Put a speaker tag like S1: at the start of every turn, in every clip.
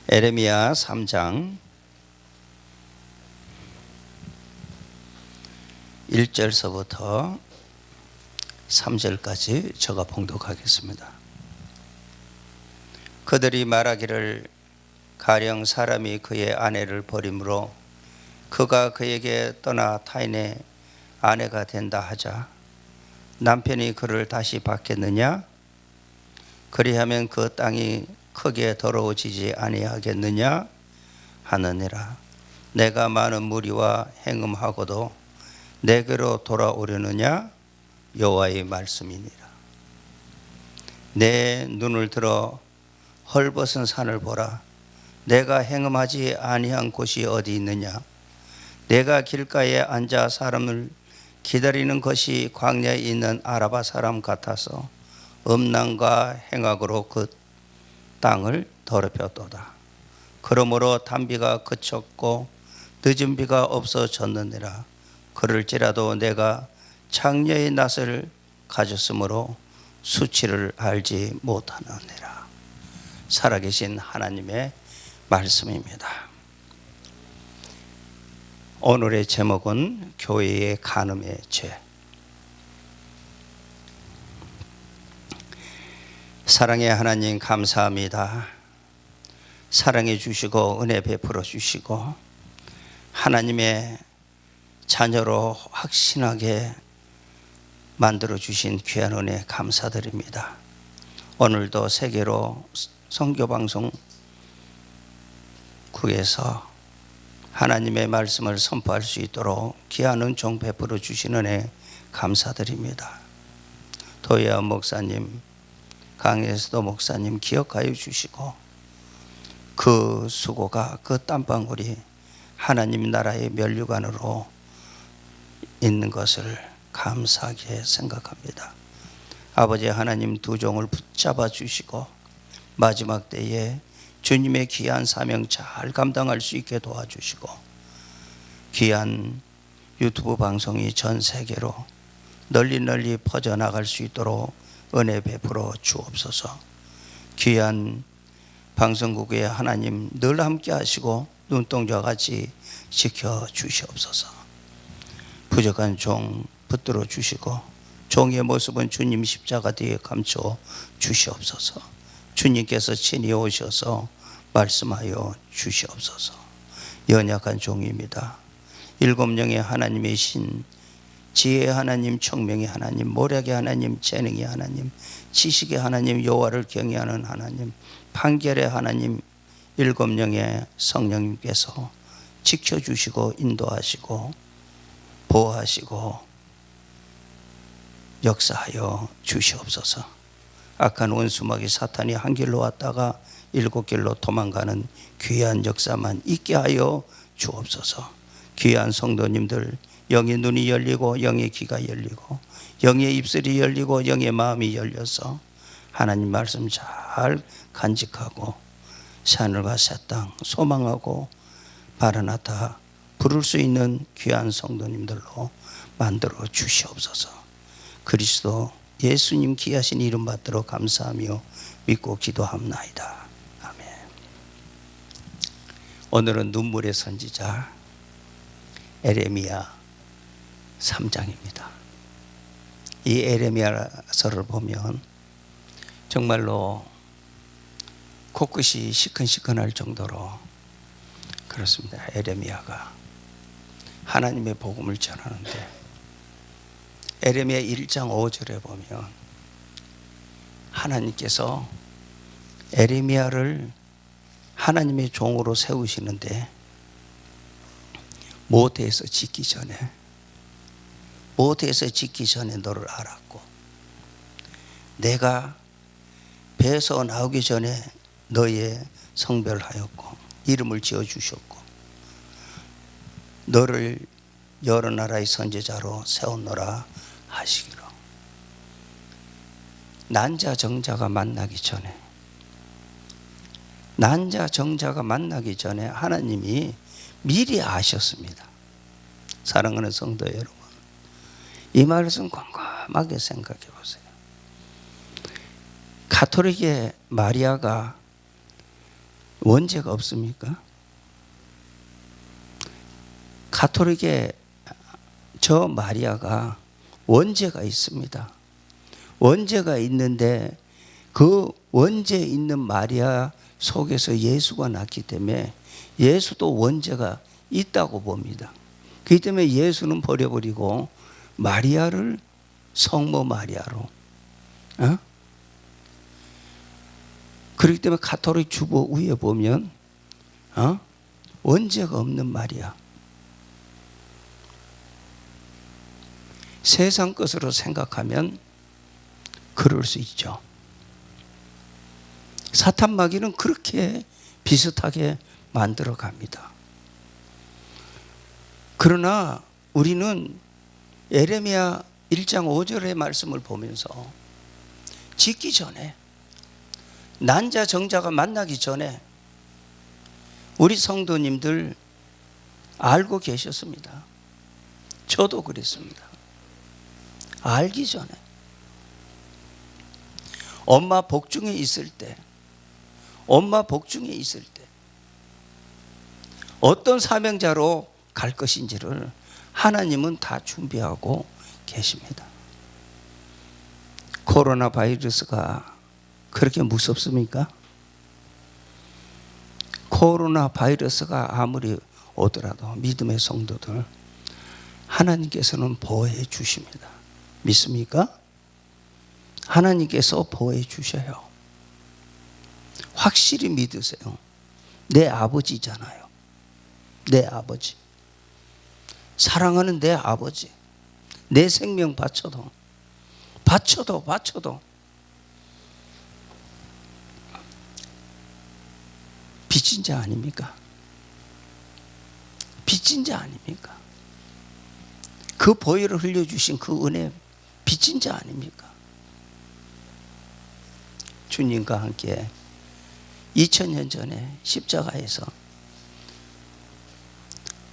S1: 에레미야 3장 1절서부터 3절까지 제가 봉독하겠습니다. 그들이 말하기를 가령 사람이 그의 아내를 버림으로 그가 그에게 떠나 타인의 아내가 된다 하자 남편이 그를 다시 받겠느냐? 그리하면 그 땅이 크게 더러워지지 아니하겠느냐 하느니라. 내가 많은 무리와 행음하고도 내게로 돌아오려느냐? 여호와의 말씀이니라. 내 눈을 들어 헐벗은 산을 보라. 내가 행음하지 아니한 곳이 어디 있느냐? 내가 길가에 앉아 사람을 기다리는 것이 광야에 있는 아라바 사람 같아서 음란과 행악으로 그 땅을 더럽혔도다. 그러므로 단비가 그쳤고 늦은 비가 없어졌느니라. 그럴지라도 내가 창녀의 낯을 가졌으므로 수치를 알지 못하느니라. 살아계신 하나님의 말씀입니다. 오늘의 제목은 교회의 간음의 죄. 사랑의 하나님 감사합니다. 사랑해 주시고 은혜 베풀어 주시고 하나님의 자녀로 확신하게 만들어 주신 귀한 은혜 감사드립니다. 오늘도 세계로 선교방송국에서 하나님의 말씀을 선포할 수 있도록 귀한 은총 베풀어 주신 은혜 감사드립니다. 도예아 목사님, 강혜수도 목사님 기억하여 주시고 그 수고가 그 땀방울이 하나님 나라의 면류관으로 있는 것을 감사하게 생각합니다. 아버지 하나님 두 종을 붙잡아 주시고 마지막 때에 주님의 귀한 사명 잘 감당할 수 있게 도와주시고 귀한 유튜브 방송이 전 세계로 널리 퍼져나갈 수 있도록 은혜 베풀어 주옵소서. 귀한 방송국에 하나님 늘 함께 하시고 눈동자와 같이 지켜 주시옵소서. 부족한 종 붙들어 주시고 종의 모습은 주님 십자가 뒤에 감춰 주시옵소서. 주님께서 친히 오셔서 말씀하여 주시옵소서. 연약한 종입니다. 일곱 영의 하나님이신 지혜의 하나님, 청명의 하나님, 모략의 하나님, 재능의 하나님, 지식의 하나님, 여호와를 경외하는 하나님, 판결의 하나님, 일곱 영의 성령님께서 지켜주시고 인도하시고 보호하시고 역사하여 주시옵소서. 악한 원수마귀 사탄이 한 길로 왔다가 일곱 길로 도망가는 귀한 역사만 있게 하여 주옵소서. 귀한 성도님들 영의 눈이 열리고 영의 귀가 열리고 영의 입술이 열리고 영의 마음이 열려서 하나님 말씀 잘 간직하고 새하늘과 새 땅 소망하고 바라나타 부를 수 있는 귀한 성도님들로 만들어 주시옵소서. 그리스도 예수님 귀하신 이름 받들어 감사하며 믿고 기도합나이다. 아멘. 오늘은 눈물의 선지자 에레미야 3장입니다. 이 에레미야서를 보면 정말로 코끝이 시큰시큰할 정도로 그렇습니다. 에레미야가 하나님의 복음을 전하는데 에레미야 1장 5절에 보면 하나님께서 에레미야를 하나님의 종으로 세우시는데 모태에서 짓기 전에 너를 알았고 내가 배에서 나오기 전에 너의 성별하였고 이름을 지어주셨고 너를 여러 나라의 선지자로 세웠노라 하시기로. 난자 정자가 만나기 전에 하나님이 미리 아셨습니다. 사랑하는 성도 여러분, 이 말씀 곰곰하게 생각해 보세요. 가톨릭의 마리아가 원죄가 없습니까? 가톨릭의 저 마리아가 원죄가 있습니다. 원죄가 있는데 그 원죄 있는 마리아 속에서 예수가 났기 때문에 예수도 원죄가 있다고 봅니다. 그렇기 때문에 예수는 버려버리고 마리아를 성모 마리아로, 그렇기 때문에 가톨릭 주보 위에 보면 원죄가 없는 마리아. 세상 것으로 생각하면 그럴 수 있죠. 사탄 마귀는 그렇게 비슷하게 만들어 갑니다. 그러나 우리는 예레미야 1장 5절의 말씀을 보면서 짓기 전에, 난자 정자가 만나기 전에 우리 성도님들 알고 계셨습니다. 저도 그랬습니다. 알기 전에 엄마 복중에 있을 때, 어떤 사명자로 갈 것인지를 하나님은 다 준비하고 계십니다. 코로나 바이러스가 그렇게 무섭습니까? 코로나 바이러스가 아무리 오더라도 믿음의 성도들 하나님께서는 보호해 주십니다. 믿습니까? 하나님께서 보호해 주셔요. 확실히 믿으세요. 내 아버지잖아요. 내 아버지. 사랑하는 내 아버지. 내 생명 바쳐도 빚진 자 아닙니까? 빚진 자 아닙니까? 그 보혈을 흘려주신 그 은혜 빚진 자 아닙니까? 주님과 함께 2000년 전에 십자가에서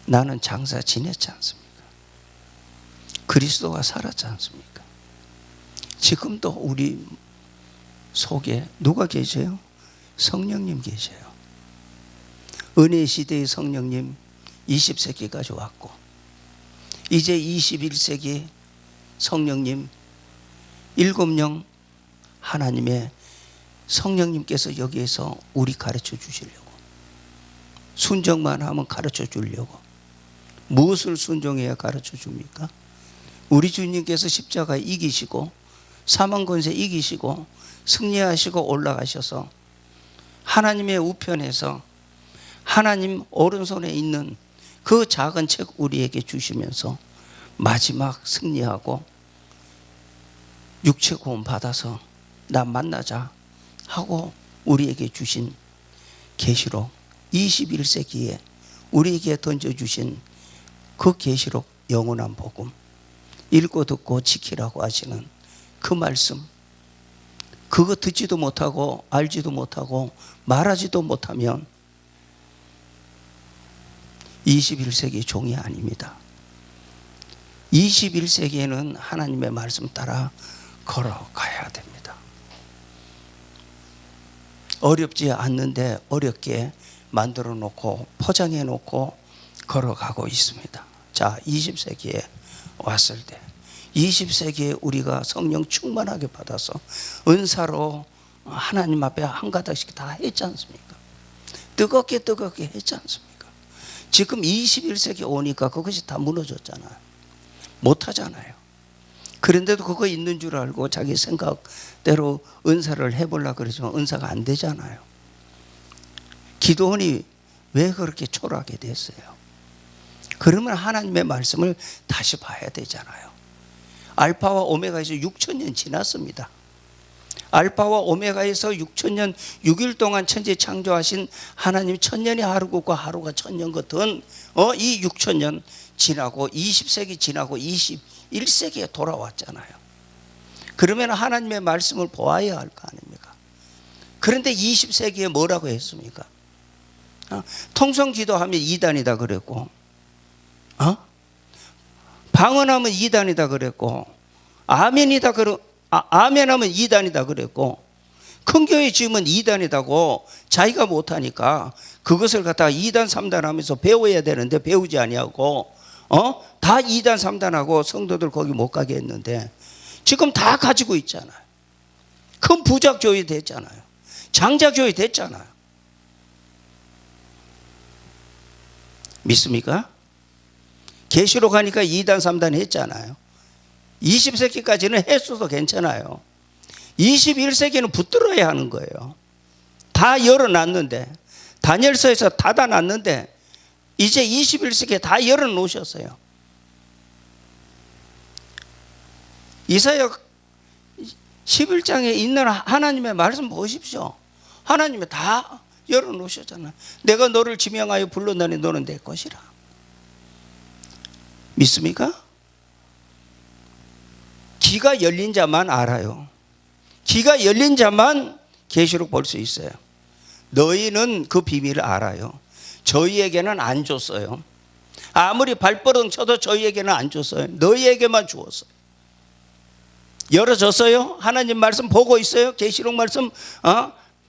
S1: 나는 장사 지냈지 않습니까? 그리스도가 살았지 않습니까? 지금도 우리 속에 누가 계세요? 성령님 계세요. 은혜 시대의 성령님 20세기까지 왔고, 이제 21세기 성령님 7명 하나님의 성령님께서 여기에서 우리 가르쳐 주시려고, 순종만 하면 가르쳐 주려고. 무엇을 순종해야 가르쳐 줍니까? 우리 주님께서 십자가 이기시고 사망 권세 이기시고 승리하시고 올라가셔서 하나님의 우편에서 하나님 오른손에 있는 그 작은 책 우리에게 주시면서 마지막 승리하고 육체 구원 받아서 나 만나자 하고 우리에게 주신 계시록, 21세기에 우리에게 던져주신 그 계시록 영원한 복음, 읽고 듣고 지키라고 하시는 그 말씀, 그거 듣지도 못하고 알지도 못하고 말하지도 못하면 21세기 종이 아닙니다. 21세기에는 하나님의 말씀 따라 걸어가야 됩니다. 어렵지 않는데 어렵게 만들어 놓고 포장해 놓고 걸어가고 있습니다. 자, 20세기에 왔을 때, 20세기에 우리가 성령 충만하게 받아서 은사로 하나님 앞에 한 가닥씩 다 했지 않습니까? 뜨겁게 했지 않습니까? 지금 21세기 오니까 그것이 다 무너졌잖아요. 못하잖아요. 그런데도 그거 있는 줄 알고 자기 생각대로 은사를 해보려고 그러지만 은사가 안 되잖아요. 기도원이 왜 그렇게 초라하게 됐어요? 그러면 하나님의 말씀을 다시 봐야 되잖아요. 알파와 오메가에서 6000년 지났습니다. 알파와 오메가에서 6000년 6일 동안 천지 창조하신 하나님, 1000년이 하루 같고 하루가 1000년 같은 이 6000년 지나고 20세기 지나고 21세기에 돌아왔잖아요. 그러면 하나님의 말씀을 보아야 할 거 아닙니까? 그런데 20세기에 뭐라고 했습니까? 통성 기도하면 이단이다 그랬고, 방언하면 이단이다 그랬고, 아멘하면 이단이다 그랬고, 큰 교회 지으면 2단이라고 자기가 못하니까 그것을 갖다가 2단 3단 하면서 배워야 되는데 배우지 아니하고 다 2단 3단 하고 성도들 거기 못 가게 했는데 지금 다 가지고 있잖아요. 큰 부작교회 됐잖아요. 장자교회 됐잖아요. 믿습니까? 계시록 하니까 2단 3단 했잖아요. 20세기까지는 했어도 괜찮아요. 21세기는 붙들어야 하는 거예요. 다 열어놨는데, 다니엘서에서 닫아놨는데 이제 21세기에 다 열어놓으셨어요. 이사야 11장에 있는 하나님의 말씀 보십시오. 하나님이 다 열어놓으셨잖아요. 내가 너를 지명하여 불러내니 너는 내 것이라. 믿습니까? 귀가 열린 자만 알아요. 귀가 열린 자만 계시록 볼 수 있어요. 너희는 그 비밀을 알아요. 저희에게는 안 줬어요. 아무리 발버둥 쳐도 저희에게는 안 줬어요. 너희에게만 주었어요. 열어줬어요. 하나님 말씀 보고 있어요. 계시록 말씀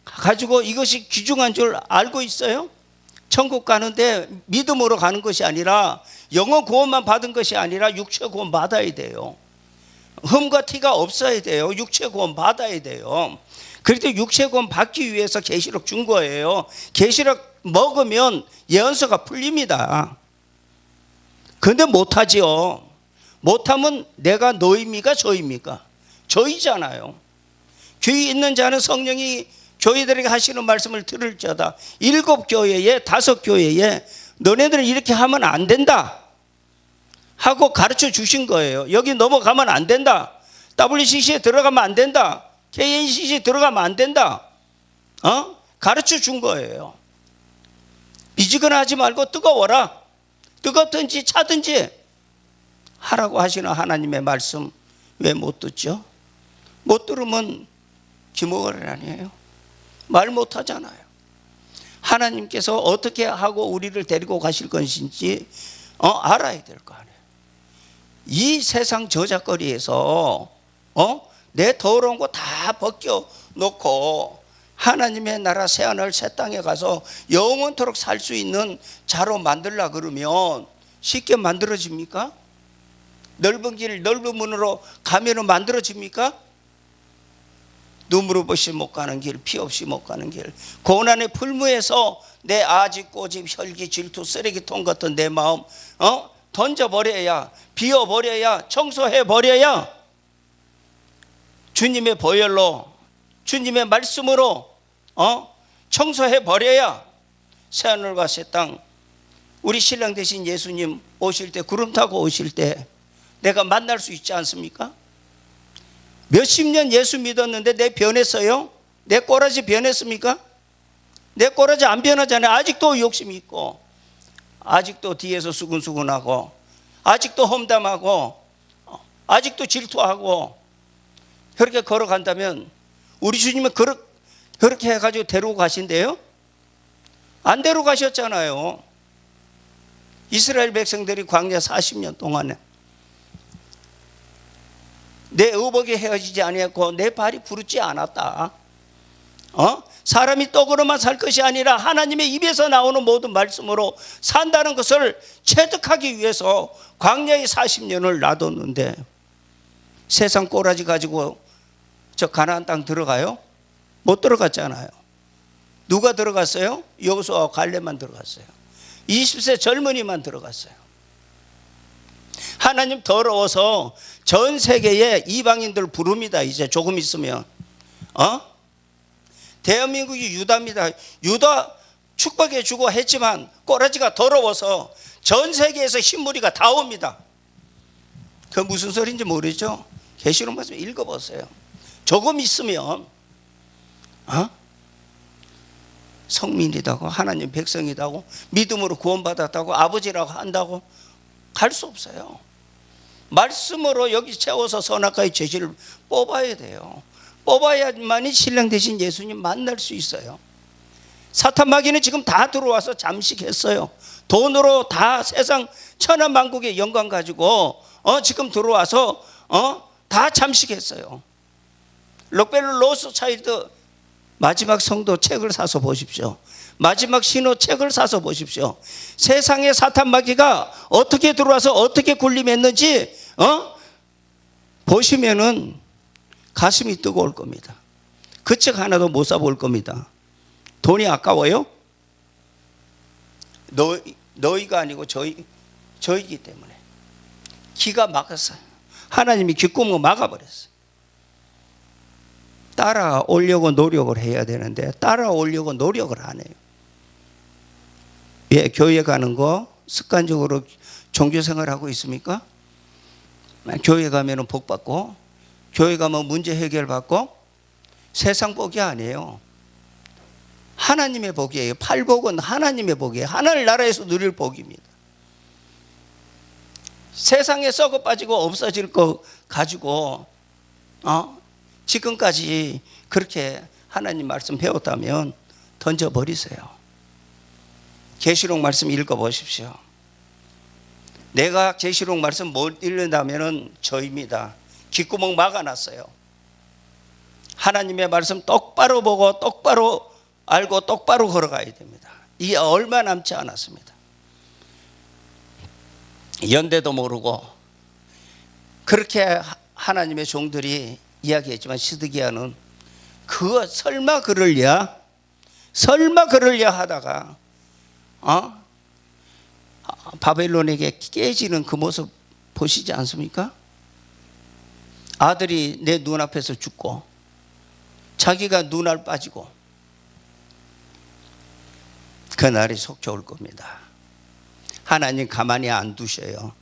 S1: 가지고 이것이 귀중한 줄 알고 있어요. 천국 가는데 믿음으로 가는 것이 아니라 영혼 구원만 받은 것이 아니라 육체 구원 받아야 돼요. 흠과 티가 없어야 돼요. 육체 구원 받아야 돼요. 그래도 육체 구원 받기 위해서 계시록 준 거예요. 계시록 먹으면 예언서가 풀립니다. 근데 못하지요. 못하면 내가 너입니까 저입니까? 저이잖아요. 귀 있는 자는 성령이 교회들에게 하시는 말씀을 들을지어다. 7교회에 5교회에 너네들은 이렇게 하면 안 된다 하고 가르쳐 주신 거예요. 여기 넘어가면 안 된다. WCC에 들어가면 안 된다. KNCC에 들어가면 안 된다. 가르쳐 준 거예요. 미지근하지 말고 뜨거워라. 뜨겁든지 차든지 하라고 하시는 하나님의 말씀 왜 못 듣죠? 못 들으면 기모를 아니에요. 말 못 하잖아요. 하나님께서 어떻게 하고 우리를 데리고 가실 것인지 알아야 될 거 아니에요. 이 세상 저작거리에서 내 더러운 거 다 벗겨 놓고 하나님의 나라 새하늘 새 땅에 가서 영원토록 살 수 있는 자로 만들라 그러면 쉽게 만들어집니까? 넓은 길 넓은 문으로 가면은 만들어집니까? 눈으로 없이 못 가는 길, 피 없이 못 가는 길, 고난의 풀무에서 내 아직 꼬집 혈기 질투 쓰레기통 같은 내 마음 던져버려야, 비워버려야, 청소해버려야 주님의 보혈로, 주님의 말씀으로 청소해버려야 새하늘과 새 땅, 우리 신랑 되신 예수님 오실 때, 구름 타고 오실 때 내가 만날 수 있지 않습니까? 몇십 년 예수 믿었는데 내 변했어요? 내 꼬라지 변했습니까? 내 꼬라지 안 변하잖아요. 아직도 욕심이 있고, 아직도 뒤에서 수근수근하고, 아직도 험담하고, 아직도 질투하고. 그렇게 걸어간다면 우리 주님은 그렇게 해가지고 데리고 가신대요? 안 데리고 가셨잖아요. 이스라엘 백성들이 광야 40년 동안에 내 의복이 헤어지지 아니했고 내 발이 부르지 않았다. 사람이 떡으로만 살 것이 아니라 하나님의 입에서 나오는 모든 말씀으로 산다는 것을 체득하기 위해서 광야의 40년을 놔뒀는데 세상 꼬라지 가지고 저 가나안 땅 들어가요? 못 들어갔잖아요. 누가 들어갔어요? 여호수아와 갈렙만 들어갔어요. 20세 젊은이만 들어갔어요. 하나님 더러워서 전 세계에 이방인들 부릅니다. 이제 조금 있으면 대한민국이 유다입니다. 유다 축복해 주고 했지만 꼬라지가 더러워서 전 세계에서 흰무리가 다 옵니다. 그 무슨 소리인지 모르죠? 계시록 말씀 읽어보세요. 조금 있으면 성민이라고, 하나님 백성이라고, 믿음으로 구원받았다고, 아버지라고 한다고 갈 수 없어요. 말씀으로 여기 채워서 선악과의 죄질을 뽑아야 돼요. 뽑아야만이 신랑 되신 예수님 만날 수 있어요. 사탄 마귀는 지금 다 들어와서 잠식했어요. 돈으로 다 세상 천하만국의 영광 가지고 지금 들어와서 다 잠식했어요. 록펠러 로스차일드 마지막 성도 책을 사서 보십시오. 마지막 신호 책을 사서 보십시오. 세상에 사탄 마귀가 어떻게 들어와서 어떻게 군림했는지 보시면은 가슴이 뜨거울 겁니다. 그 책 하나도 못 사볼 겁니다. 돈이 아까워요? 너희가 아니고 저희이기 때문에 기가 막았어요. 하나님이 귓구멍을 막아버렸어요. 따라오려고 노력을 해야 되는데 따라오려고 노력을 안 해요. 예, 교회 가는 거 습관적으로 종교생활하고 있습니까? 교회 가면 복 받고, 교회 가면 문제 해결 받고, 세상 복이 아니에요. 하나님의 복이에요. 팔복은 하나님의 복이에요. 하늘 나라에서 누릴 복입니다. 세상에 썩어 빠지고 없어질 거 가지고 지금까지 그렇게 하나님 말씀 배웠다면 던져버리세요. 계시록 말씀 읽어보십시오. 내가 계시록 말씀 못 읽는다면 저입니다. 귓구멍 막아놨어요. 하나님의 말씀 똑바로 보고 똑바로 알고 똑바로 걸어가야 됩니다. 이게 얼마 남지 않았습니다. 연대도 모르고 그렇게 하나님의 종들이 이야기했지만 시드기야는 그거 설마 그럴랴 하다가 바벨론에게 깨지는 그 모습 보시지 않습니까? 아들이 내 눈앞에서 죽고 자기가 눈알 빠지고 그날이 속히 올 겁니다. 하나님 가만히 안 두셔요.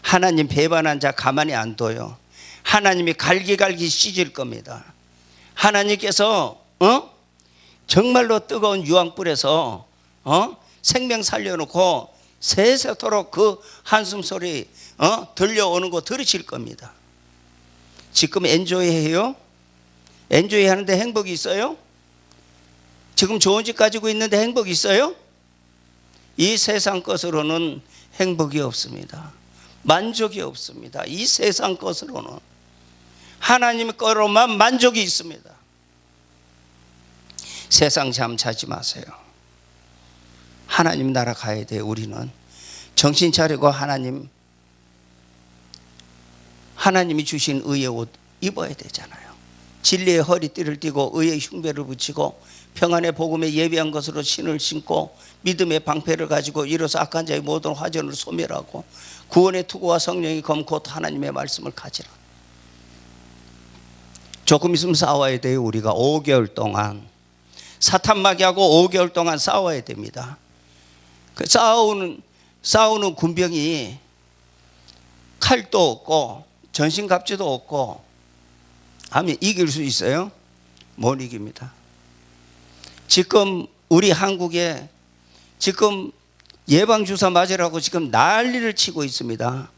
S1: 하나님 배반한 자 가만히 안 둬요. 하나님이 갈기갈기 찢을 겁니다. 하나님께서 정말로 뜨거운 유황불에서 생명 살려놓고 세세토록 그 한숨 소리 들려오는 거 들으실 겁니다. 지금 엔조이 해요? 엔조이 하는데 행복이 있어요? 지금 좋은 집 가지고 있는데 행복이 있어요? 이 세상 것으로는 행복이 없습니다. 만족이 없습니다. 이 세상 것으로는 하나님 거로만 만족이 있습니다. 세상 잠 자지 마세요. 하나님 나라 가야 돼요. 우리는 정신 차리고 하나님이 주신 의의 옷 입어야 되잖아요. 진리의 허리띠를 띠고 의의 흉배를 붙이고 평안의 복음에 예비한 것으로 신을 신고 믿음의 방패를 가지고 일어서 악한 자의 모든 화전을 소멸하고 구원의 투구와 성령이 검 곧 하나님의 말씀을 가지라. 조금 있으면 싸워야 돼요. 우리가 5개월 동안 사탄 마귀하고 5개월 동안 싸워야 됩니다. 그 싸우는 군병이 칼도 없고 전신갑주도 없고 하면 이길 수 있어요? 못 이깁니다. 지금 우리 한국에 지금 예방주사 맞으라고 지금 난리를 치고 있습니다.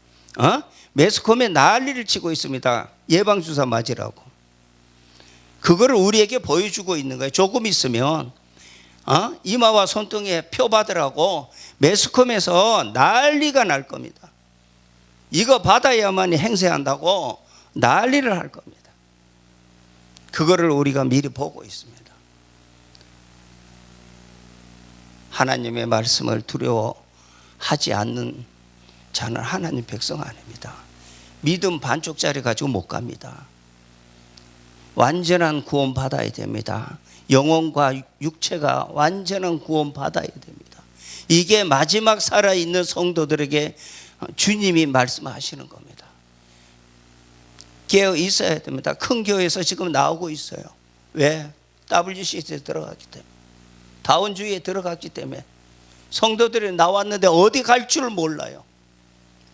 S1: 매스컴에 난리를 치고 있습니다. 예방주사 맞으라고. 그거를 우리에게 보여주고 있는 거예요. 조금 있으면 이마와 손등에 표 받으라고 매스컴에서 난리가 날 겁니다. 이거 받아야만 행세한다고 난리를 할 겁니다. 그거를 우리가 미리 보고 있습니다. 하나님의 말씀을 두려워하지 않는 자는 하나님 백성 아닙니다. 믿음 반쪽짜리 가지고 못 갑니다. 완전한 구원 받아야 됩니다. 영혼과 육체가 완전한 구원 받아야 됩니다. 이게 마지막 살아있는 성도들에게 주님이 말씀하시는 겁니다. 깨어 있어야 됩니다. 큰 교회에서 지금 나오고 있어요. 왜? WCC에 들어갔기 때문에, 다원주의에 들어갔기 때문에 성도들이 나왔는데 어디 갈 줄 몰라요.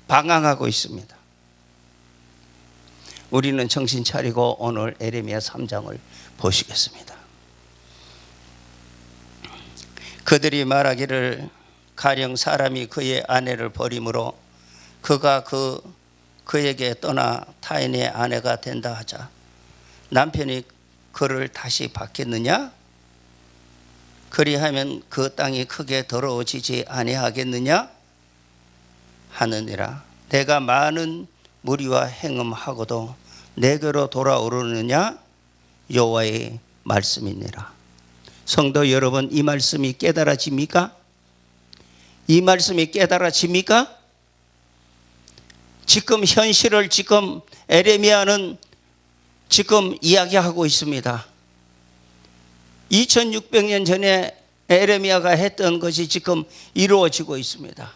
S1: 방황하고 있습니다. 우리는 정신 차리고 오늘 에레미야 3장을 보시겠습니다. 그들이 말하기를 가령 사람이 그의 아내를 버림으로 그가 그에게 떠나 타인의 아내가 된다 하자 남편이 그를 다시 받겠느냐? 그리하면 그 땅이 크게 더러워지지 아니하겠느냐? 하느니라. 내가 많은 무리와 행음하고도 내게로 돌아오르느냐? 여호와의 말씀이니라. 성도 여러분, 이 말씀이 깨달아집니까? 이 말씀이 깨달아집니까? 지금 현실을 지금 에레미야는 지금 이야기하고 있습니다. 2600년 전에 에레미야가 했던 것이 지금 이루어지고 있습니다.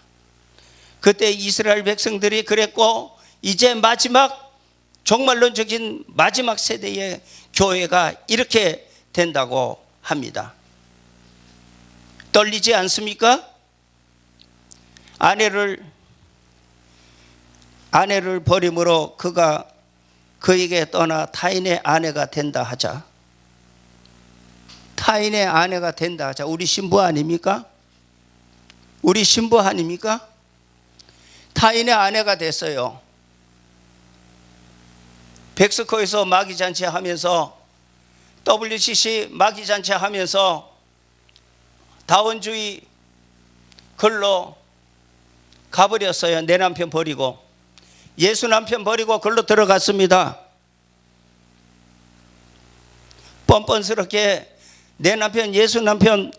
S1: 그때 이스라엘 백성들이 그랬고, 이제 마지막 종말론적인 마지막 세대의 교회가 이렇게 된다고 합니다. 떨리지 않습니까? 아내를 버림으로 그가 그에게 떠나 타인의 아내가 된다 하자. 타인의 아내가 된다 하자. 우리 신부 아닙니까? 우리 신부 아닙니까? 타인의 아내가 됐어요. 백스코에서 마귀잔치 하면서, WCC 마귀잔치 하면서 다원주의 글로 가버렸어요. 내 남편 버리고, 예수 남편 버리고 글로 들어갔습니다. 뻔뻔스럽게 내 남편 예수 남편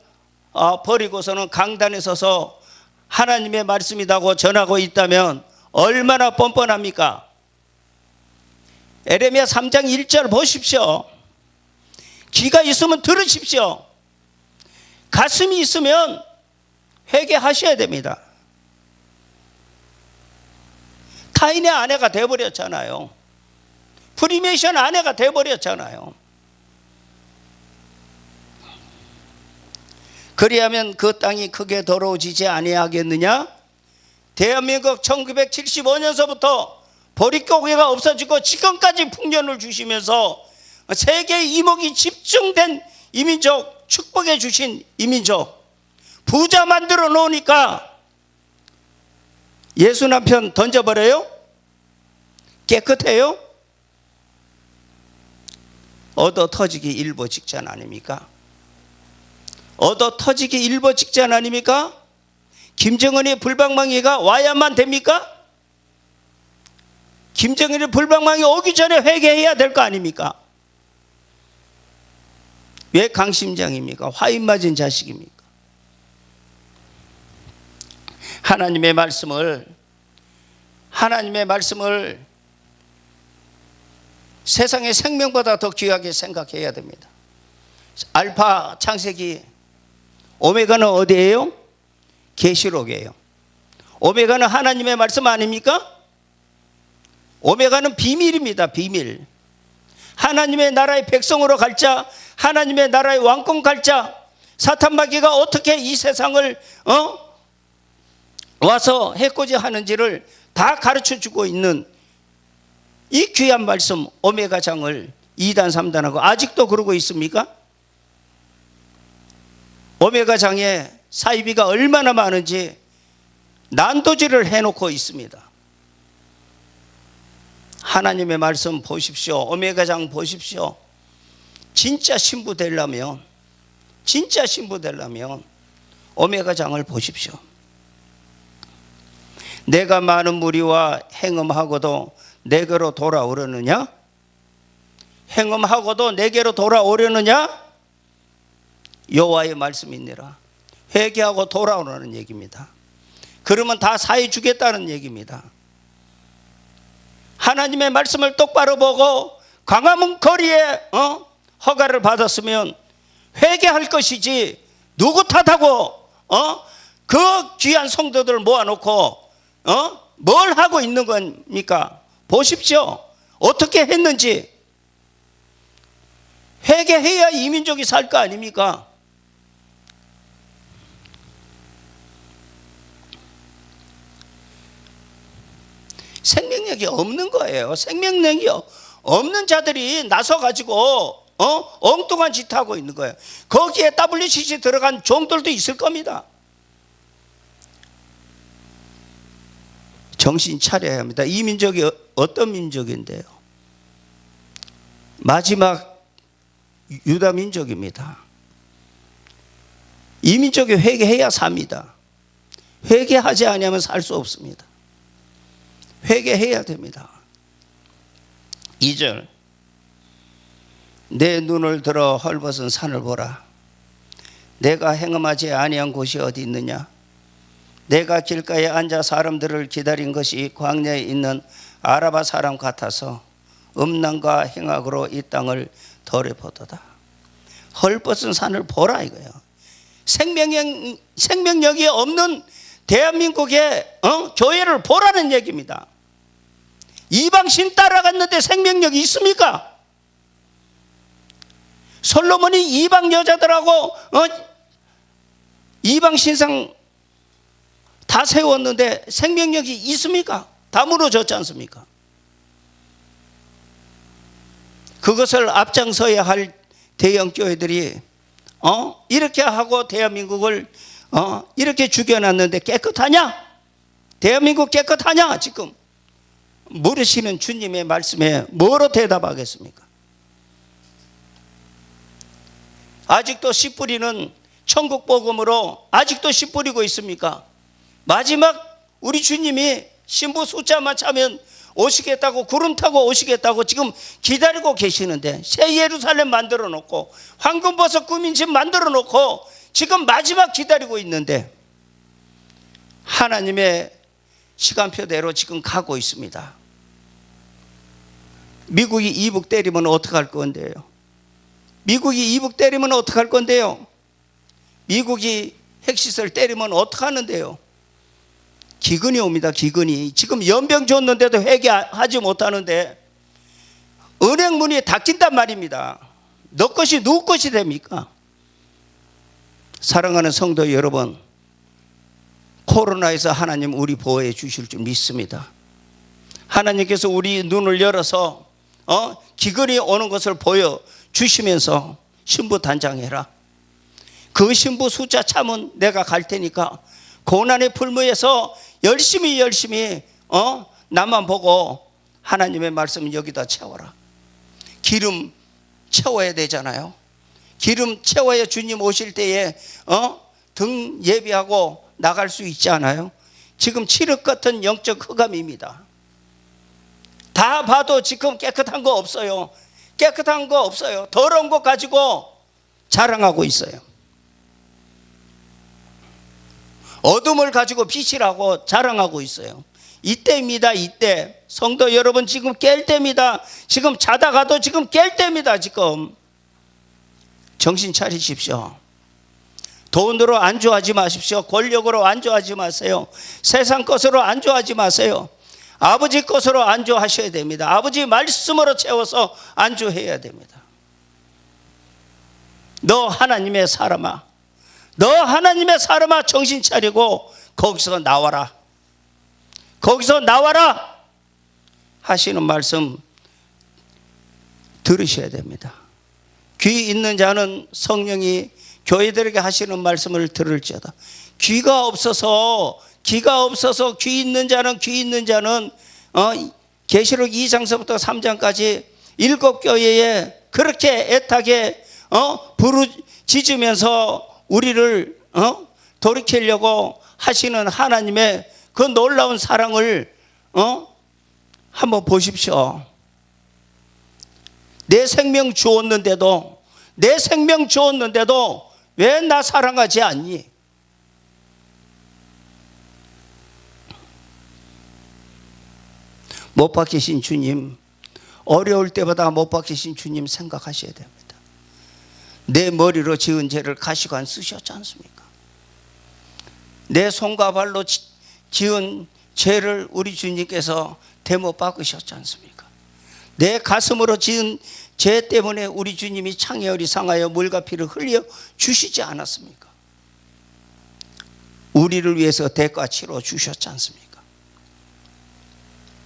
S1: 버리고서는 강단에 서서 하나님의 말씀이라고 전하고 있다면 얼마나 뻔뻔합니까? 에레미야 3장 1절 보십시오. 귀가 있으면 들으십시오. 가슴이 있으면 회개하셔야 됩니다. 타인의 아내가 돼버렸잖아요. 프리메이션 아내가 돼버렸잖아요. 그리하면 그 땅이 크게 더러워지지 아니하겠느냐? 대한민국 1975년서부터 보릿고개가 없어지고 지금까지 풍년을 주시면서 세계의 이목이 집중된 이민족, 축복해 주신 이민족, 부자 만들어 놓으니까 예수 남편 던져버려요? 깨끗해요? 얻어 터지기 일보 직전 아닙니까? 얻어 터지기 일보 직전 아닙니까? 김정은의 불방망이가 와야만 됩니까? 김정은의 불방망이 오기 전에 회개해야 될 거 아닙니까? 왜 강심장입니까? 화인 맞은 자식입니까? 하나님의 말씀을 세상의 생명보다 더 귀하게 생각해야 됩니다. 알파 창세기, 오메가는 어디예요? 계시록이에요. 오메가는 하나님의 말씀 아닙니까? 오메가는 비밀입니다. 비밀. 하나님의 나라의 백성으로 갈 자, 하나님의 나라의 왕권 갈 자, 사탄 마귀가 어떻게 이 세상을 와서 해코지 하는지를 다 가르쳐 주고 있는 이 귀한 말씀 오메가 장을 2단 3단하고 아직도 그러고 있습니까? 오메가 장에 사이비가 얼마나 많은지 난도질을 해놓고 있습니다. 하나님의 말씀 보십시오. 오메가 장 보십시오. 진짜 신부 되려면 오메가 장을 보십시오. 내가 많은 무리와 행음하고도 내게로 돌아오려느냐? 행음하고도 내게로 돌아오려느냐? 여호와의 말씀이니라. 회개하고 돌아오라는 얘기입니다. 그러면 다 사해 주겠다는 얘기입니다. 하나님의 말씀을 똑바로 보고 광화문 거리에 허가를 받았으면 회개할 것이지, 누구 탓하고 그 귀한 성도들을 모아놓고 뭘 하고 있는 겁니까? 보십시오. 어떻게 했는지. 회개해야 이 민족이 살 거 아닙니까? 생명력이 없는 거예요. 생명력이 없는 자들이 나서가지고 엉뚱한 짓 하고 있는 거예요. 거기에 WCC 들어간 종들도 있을 겁니다. 정신 차려야 합니다. 이 민족이 어떤 민족인데요? 마지막 유다 민족입니다. 이 민족이 회개해야 삽니다. 회개하지 않으면 살 수 없습니다. 회개해야 됩니다. 2절, 내 눈을 들어 헐벗은 산을 보라. 내가 행음하지 아니한 곳이 어디 있느냐? 내가 길가에 앉아 사람들을 기다린 것이 광야에 있는 아라바 사람 같아서 음란과 행악으로 이 땅을 더럽히도다. 헐벗은 산을 보라 이거예요. 생명력이 없는 대한민국의 교회를 보라는 얘기입니다. 이방신 따라갔는데 생명력이 있습니까? 솔로몬이 이방 여자들하고 이방 신상 다 세웠는데 생명력이 있습니까? 다 무너졌지 않습니까? 그것을 앞장서야 할 대형 교회들이 이렇게 하고 대한민국을 이렇게 죽여놨는데 깨끗하냐? 대한민국 깨끗하냐? 지금 물으시는 주님의 말씀에 뭐로 대답하겠습니까? 아직도 씨 뿌리는 천국 복음으로 아직도 씨 뿌리고 있습니까? 마지막 우리 주님이 신부 숫자만 차면 오시겠다고, 구름 타고 오시겠다고 지금 기다리고 계시는데, 새 예루살렘 만들어 놓고 황금버섯 꾸민 집 만들어 놓고 지금 마지막 기다리고 있는데 하나님의 시간표대로 지금 가고 있습니다. 미국이 이북 때리면 어떡할 건데요? 미국이 이북 때리면 어떡할 건데요? 미국이 핵시설 때리면 어떡하는데요? 기근이 옵니다. 기근이. 지금 연병 줬는데도 회개하지 못하는데 은행 문이 닫힌단 말입니다. 너 것이 누구 것이 됩니까? 사랑하는 성도 여러분, 코로나에서 하나님 우리 보호해 주실 줄 믿습니다. 하나님께서 우리 눈을 열어서 기근이 오는 것을 보여주시면서 신부 단장해라. 그 신부 숫자 참은 내가 갈 테니까 고난의 풀무에서 열심히 나만 보고 하나님의 말씀 여기다 채워라. 기름 채워야 되잖아요. 기름 채워야 주님 오실 때에 등 예비하고 나갈 수 있지 않아요? 지금 칠흑 같은 영적 흑암입니다. 다 봐도 지금 깨끗한 거 없어요. 깨끗한 거 없어요. 더러운 거 가지고 자랑하고 있어요. 어둠을 가지고 빛이라고 자랑하고 있어요. 이때입니다. 이때. 성도 여러분, 지금 깰 때입니다. 지금 자다가도 지금 깰 때입니다. 지금 정신 차리십시오. 돈으로 안주하지 마십시오. 권력으로 안주하지 마세요. 세상 것으로 안주하지 마세요. 아버지 것으로 안주하셔야 됩니다. 아버지 말씀으로 채워서 안주해야 됩니다. 너 하나님의 사람아, 너 하나님의 사람아, 정신 차리고 거기서 나와라. 거기서 나와라 하시는 말씀 들으셔야 됩니다. 귀 있는 자는 성령이 교회들에게 하시는 말씀을 들을지어다. 귀가 없어서 귀 있는 자는 계시록 2장서부터 3장까지 7교회에 그렇게 애타게 부르짖으면서 우리를 돌이키려고 하시는 하나님의 그 놀라운 사랑을 한번 보십시오. 내 생명 주었는데도 왜 나 사랑하지 않니? 못 박히신 주님, 어려울 때마다 못 박히신 주님 생각하셔야 됩니다. 내 머리로 지은 죄를 가시관 쓰셨지 않습니까? 내 손과 발로 지은 죄를 우리 주님께서 대못 박으셨지 않습니까? 내 가슴으로 지은 죄 때문에 우리 주님이 창혈이 상하여 물과 피를 흘려 주시지 않았습니까? 우리를 위해서 대가 치러 주셨지 않습니까?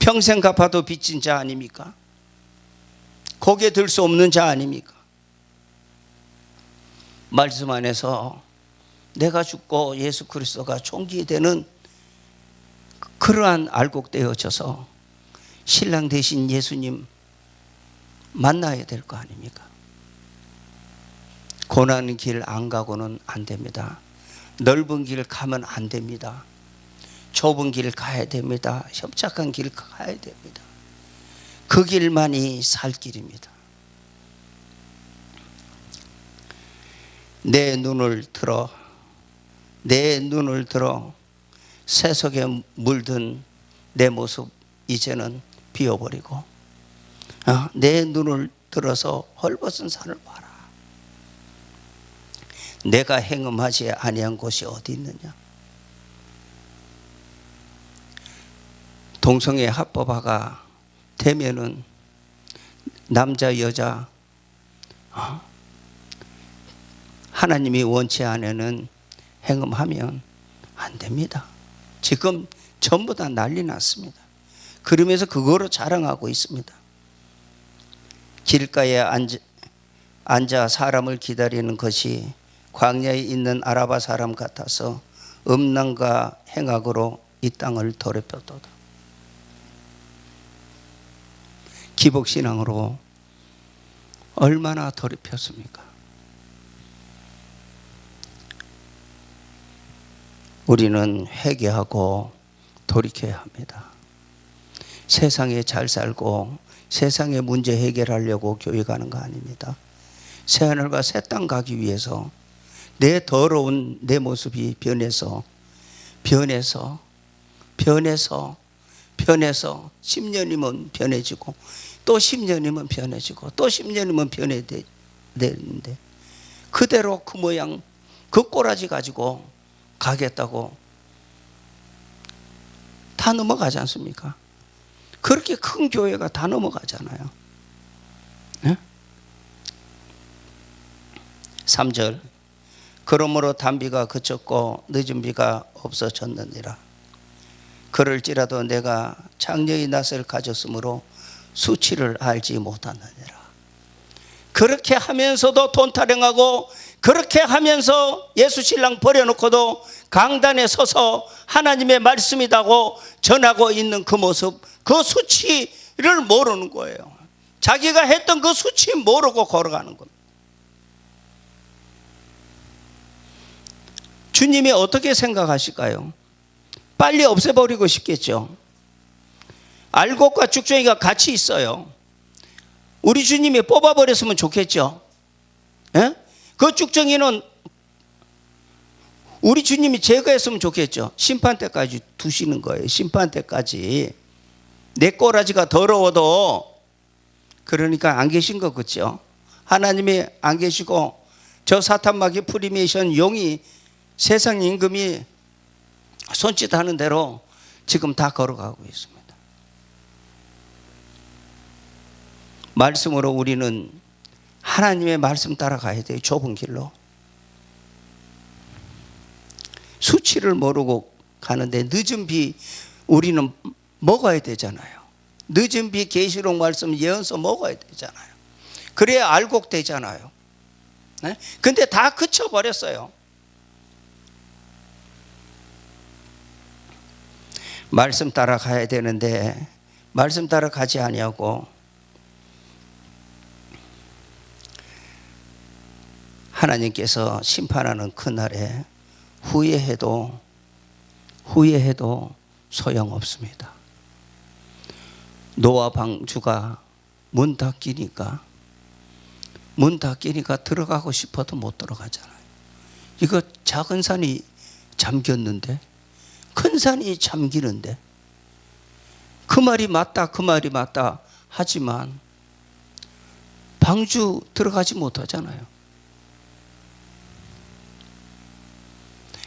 S1: 평생 갚아도 빚진 자 아닙니까? 고개 들 수 없는 자 아닙니까? 말씀 안에서 내가 죽고 예수 그리스도가 총기되는 그러한 알곡되어져서 신랑 되신 예수님 만나야 될 거 아닙니까? 고난 길 안 가고는 안 됩니다. 넓은 길 가면 안 됩니다. 좁은 길 가야 됩니다. 협착한 길 가야 됩니다. 그 길만이 살 길입니다. 내 눈을 들어 세속에 물든 내 모습 이제는 비워버리고 내 눈을 들어서 헐벗은 산을 봐라. 내가 행음하지 아니한 곳이 어디 있느냐. 동성애 합법화가 되면은 남자 여자 하나님이 원치 않으면 행음하면 안 됩니다. 지금 전부 다 난리 났습니다. 그러면서 그거로 자랑하고 있습니다. 길가에 앉아 사람을 기다리는 것이 광야에 있는 아라바 사람 같아서 음란과 행악으로 이 땅을 더럽혔도다. 기복신앙으로 얼마나 더럽혔습니까? 우리는 회개하고 돌이켜야 합니다. 세상에 잘 살고 세상의 문제 해결하려고 교회 가는 거 아닙니다. 새하늘과 새 땅 가기 위해서 내 더러운 내 모습이 변해서 10년이면 변해지고 또 10년이면 변해지고 또 10년이면 변해되는데 그대로 그 모양 그 꼬라지 가지고 가겠다고 다 넘어가지 않습니까? 그렇게 큰 교회가 다 넘어가잖아요. 네? 3절 그러므로 단비가 그쳤고 늦은 비가 없어졌느니라. 그럴지라도 내가 장래의 낯을 가졌으므로 수치를 알지 못하느니라. 그렇게 하면서도 돈 타령하고 그렇게 하면서 예수 신랑 버려놓고도 강단에 서서 하나님의 말씀이라고 전하고 있는 그 모습, 그 수치를 모르는 거예요. 자기가 했던 그 수치 모르고 걸어가는 겁니다. 주님이 어떻게 생각하실까요? 빨리 없애버리고 싶겠죠. 알곡과 쭉정이가 같이 있어요. 우리 주님이 뽑아버렸으면 좋겠죠. 예? 그 쭉정이는 우리 주님이 제거했으면 좋겠죠. 심판 때까지 두시는 거예요. 심판 때까지. 내 꼬라지가 더러워도 그러니까 안 계신 거 그렇죠. 하나님이 안 계시고 저 사탄마귀 프리메이션 용이 세상 임금이 손짓하는 대로 지금 다 걸어가고 있습니다. 말씀으로 우리는 하나님의 말씀 따라가야 돼요. 좁은 길로. 수치를 모르고 가는데 늦은 비 우리는 먹어야 되잖아요. 늦은 비 계시록 말씀 예언서 먹어야 되잖아요. 그래야 알곡 되잖아요. 네? 근데 다 그쳐버렸어요. 말씀 따라 가야 되는데 말씀 따라 가지 아니하고 하나님께서 심판하는 그날에 후회해도 소용없습니다. 노아 방주가 문 닫히니까 들어가고 싶어도 못 들어가잖아요. 이거 작은 산이 잠겼는데 큰 산이 잠기는데 그 말이 맞다 하지만 방주 들어가지 못하잖아요.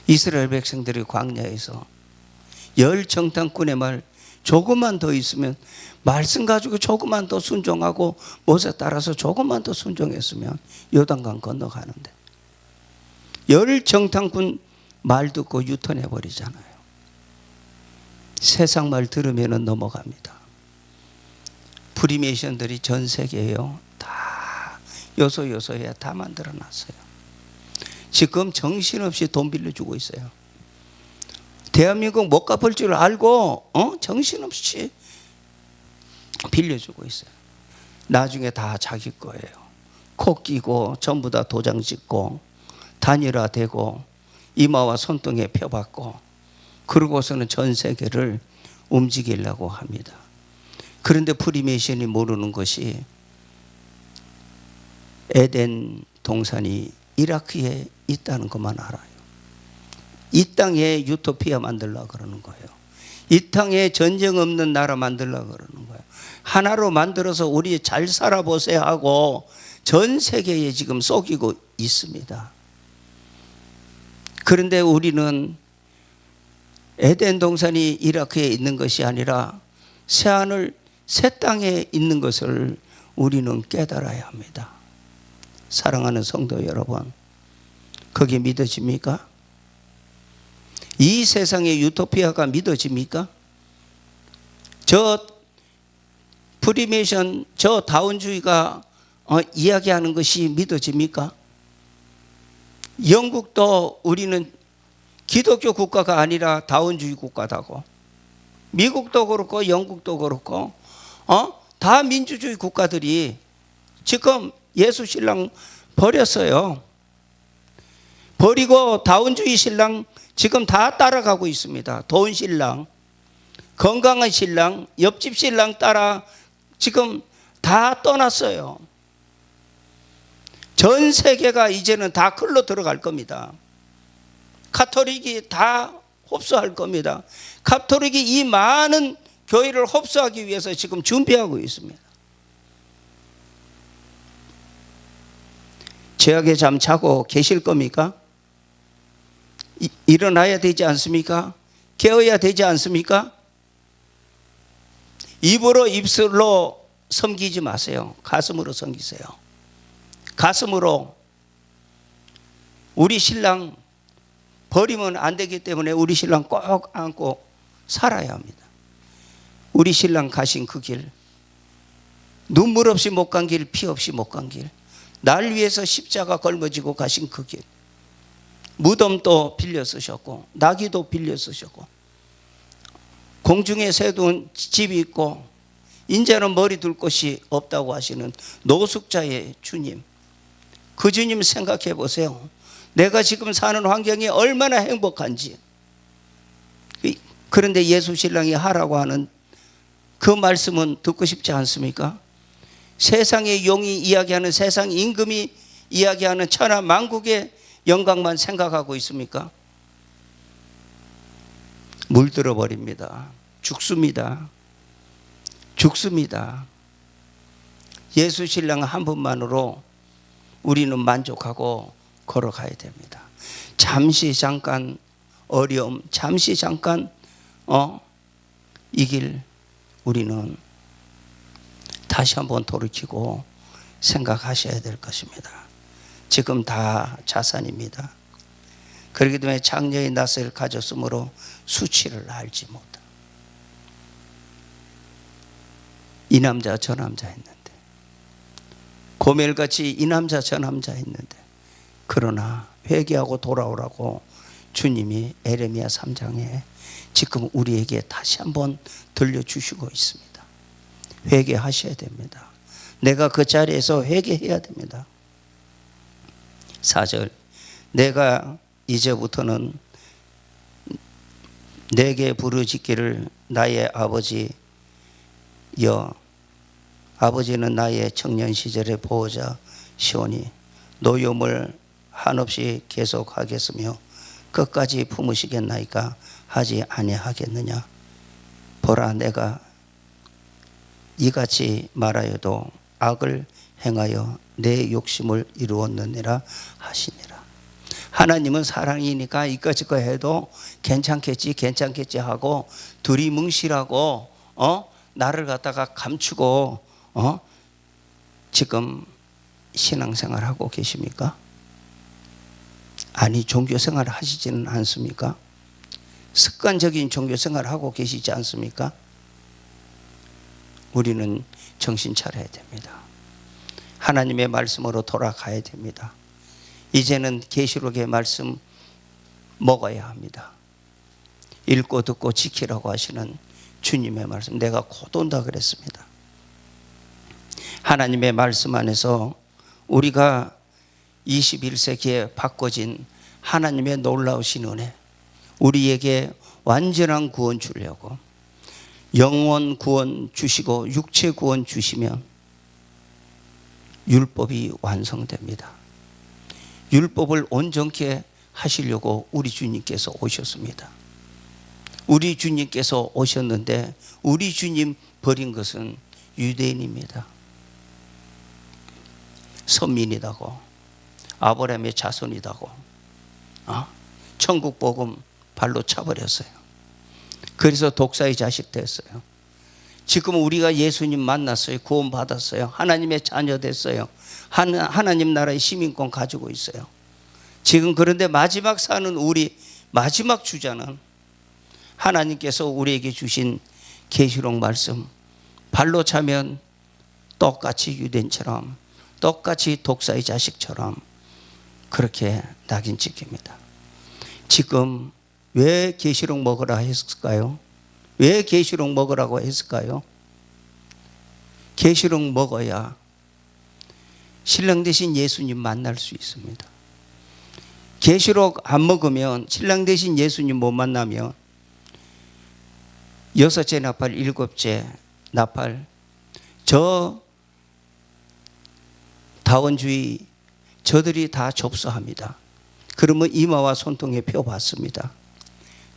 S1: 이스라엘 백성들이 광야에서 열 정탐꾼의 말 조금만 더 있으면 말씀 가지고 조금만 더 순종하고 모세 따라서 조금만 더 순종했으면 요단강 건너가는데 열 정탐꾼 말 듣고 유턴해 버리잖아요. 세상 말 들으면 넘어갑니다. 프리메이션들이 전 세계에요. 다 요소요소에 다 만들어놨어요. 지금 정신없이 돈 빌려주고 있어요. 대한민국 못 갚을 줄 알고 정신없이 빌려주고 있어요. 나중에 다 자기 거예요. 코 끼고 전부 다 도장 찍고 단일화되고 이마와 손등에 펴받고 그러고서는 전 세계를 움직이려고 합니다. 그런데 프리메이션이 모르는 것이 에덴 동산이 이라크에 있다는 것만 알아요. 이 땅에 유토피아 만들려고 그러는 거예요. 이 땅에 전쟁 없는 나라 만들려고 그러는 거예요. 하나로 만들어서 우리 잘 살아보세요 하고 전 세계에 지금 쏘기고 있습니다. 그런데 우리는 에덴 동산이 이라크에 있는 것이 아니라 새하늘 새 땅에 있는 것을 우리는 깨달아야 합니다. 사랑하는 성도 여러분, 그게 믿어집니까? 이 세상의 유토피아가 믿어집니까? 저 프리메이션, 저 다운주의가 이야기하는 것이 믿어집니까? 영국도 우리는 기독교 국가가 아니라 다운주의 국가다고, 미국도 그렇고 영국도 그렇고 다 민주주의 국가들이 지금 예수 신랑 버렸어요. 버리고 다운주의 신랑 지금 다 따라가고 있습니다. 좋은 신랑, 건강한 신랑, 옆집 신랑 따라 지금 다 떠났어요. 전 세계가 이제는 다 글로 들어갈 겁니다. 가톨릭이 다 흡수할 겁니다. 가톨릭이 이 많은 교회를 흡수하기 위해서 지금 준비하고 있습니다. 죄악에 잠 자고 계실 겁니까? 일어나야 되지 않습니까? 깨어야 되지 않습니까? 입으로 입술로 섬기지 마세요. 가슴으로 섬기세요. 가슴으로. 우리 신랑 버리면 안 되기 때문에 우리 신랑 꼭 안고 살아야 합니다. 우리 신랑 가신 그 길, 눈물 없이 못 간 길, 피 없이 못 간 길, 날 위해서 십자가 걸머지고 가신 그 길, 무덤도 빌려 쓰셨고 나귀도 빌려 쓰셨고 공중에 새도 집이 있고 이제는 머리 둘 곳이 없다고 하시는 노숙자의 주님, 그 주님 생각해 보세요. 내가 지금 사는 환경이 얼마나 행복한지. 그런데 예수 신랑이 하라고 하는 그 말씀은 듣고 싶지 않습니까? 세상의 용이 이야기하는, 세상 임금이 이야기하는 천하 만국의 영광만 생각하고 있습니까? 물들어 버립니다. 죽습니다. 죽습니다. 예수 신랑 한 분만으로 우리는 만족하고 걸어가야 됩니다. 잠시 잠깐 어려움, 잠시 잠깐 이 길 우리는 다시 한번 돌이키고 생각하셔야 될 것입니다. 지금 다 자산입니다. 그렇기 때문에 장녀의 낯을 가졌으므로 수치를 알지 못하. 이 남자 저 남자 했는데, 고멜같이 이 남자 저 남자 했는데, 그러나 회개하고 돌아오라고 주님이 에레미야 3장에 지금 우리에게 다시 한번 들려주시고 있습니다. 회개하셔야 됩니다. 내가 그 자리에서 회개해야 됩니다. 4절, 내가 이제부터는 내게 부르짖기를 나의 아버지여, 아버지는 나의 청년 시절의 보호자 시오니 노염을 한없이 계속하겠으며 끝까지 품으시겠나이까 하지 아니하겠느냐. 보라, 내가 이같이 말하여도 악을 행하여 내 욕심을 이루었느니라 하시니라. 하나님은 사랑이니까 이까짓 거 해도 괜찮겠지 하고 두리뭉실하고 나를 갖다가 감추고 지금 신앙생활 하고 계십니까? 아니, 종교생활 하시지는 않습니까? 습관적인 종교생활 하고 계시지 않습니까? 우리는 정신 차려야 됩니다. 하나님의 말씀으로 돌아가야 됩니다. 이제는 계시록의 말씀 먹어야 합니다. 읽고 듣고 지키라고 하시는 주님의 말씀, 내가 곧 온다 그랬습니다. 하나님의 말씀 안에서 우리가 21세기에 바꿔진 하나님의 놀라우신 은혜, 우리에게 완전한 구원 주려고 영원 구원 주시고 육체 구원 주시면 율법이 완성됩니다. 율법을 온전케 하시려고 우리 주님께서 오셨습니다. 우리 주님께서 오셨는데 우리 주님 버린 것은 유대인입니다. 선민이라고, 아브라함의 자손이라고, 천국 복음 발로 차버렸어요. 그래서 독사의 자식 됐어요. 지금 우리가 예수님 만났어요. 구원 받았어요. 하나님의 자녀 됐어요. 하나님 나라의 시민권 가지고 있어요. 지금 그런데 마지막 사는 우리 마지막 주자는 하나님께서 우리에게 주신 계시록 말씀 발로 차면 똑같이 유대인처럼, 똑같이 독사의 자식처럼 그렇게 낙인 찍힙니다. 지금 왜 계시록 먹으라 했을까요? 왜 계시록 먹으라고 했을까요? 계시록 먹어야 신랑 되신 예수님 만날 수 있습니다. 계시록 안 먹으면, 신랑 되신 예수님 못 만나면 여섯째 나팔, 일곱째 나팔, 저 다원주의 저들이 다 접수합니다. 그러면 이마와 손등에 표 받습니다.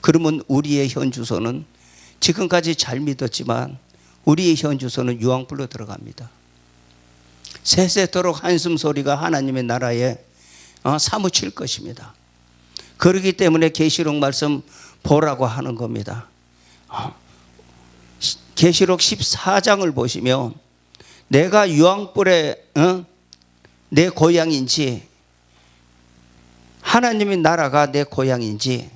S1: 그러면 우리의 현 주소는, 지금까지 잘 믿었지만 우리의 현 주소는 유황불로 들어갑니다. 세세토록 한숨 소리가 하나님의 나라에 사무칠 것입니다. 그렇기 때문에 계시록 말씀 보라고 하는 겁니다. 계시록 14장을 보시면 내가 유황불에 내 고향인지, 하나님의 나라가 내 고향인지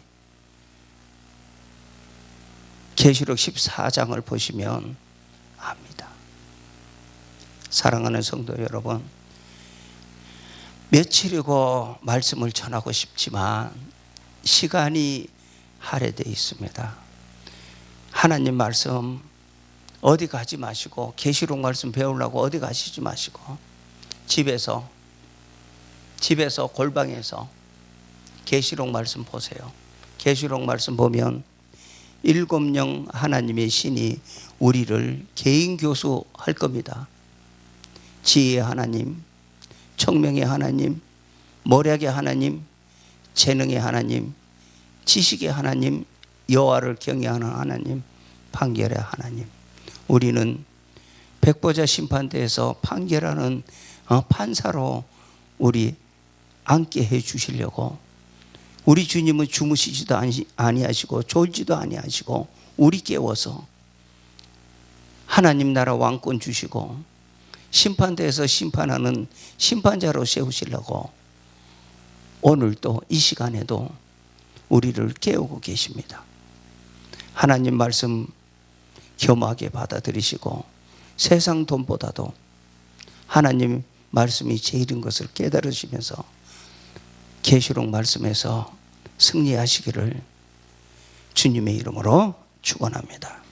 S1: 계시록 14장을 보시면 압니다. 사랑하는 성도 여러분, 며칠이고 말씀을 전하고 싶지만 시간이 할애되어 있습니다. 하나님 말씀 어디 가지 마시고, 계시록 말씀 배우려고 어디 가시지 마시고 집에서 골방에서 계시록 말씀 보세요. 계시록 말씀 보면 일곱 영 하나님의 신이 우리를 개인 교수할 겁니다. 지혜의 하나님, 청명의 하나님, 모략의 하나님, 재능의 하나님, 지식의 하나님, 여호와를 경외하는 하나님, 판결의 하나님. 우리는 백보자 심판대에서 판결하는 판사로 우리 앉게 해 주시려고, 우리 주님은 주무시지도 아니하시고 졸지도 아니하시고 우리 깨워서 하나님 나라 왕권 주시고 심판대에서 심판하는 심판자로 세우시려고 오늘도 이 시간에도 우리를 깨우고 계십니다. 하나님 말씀 겸하게 받아들이시고 세상 돈보다도 하나님 말씀이 제일인 것을 깨달으시면서 계시록 말씀에서 승리하시기를 주님의 이름으로 축원합니다.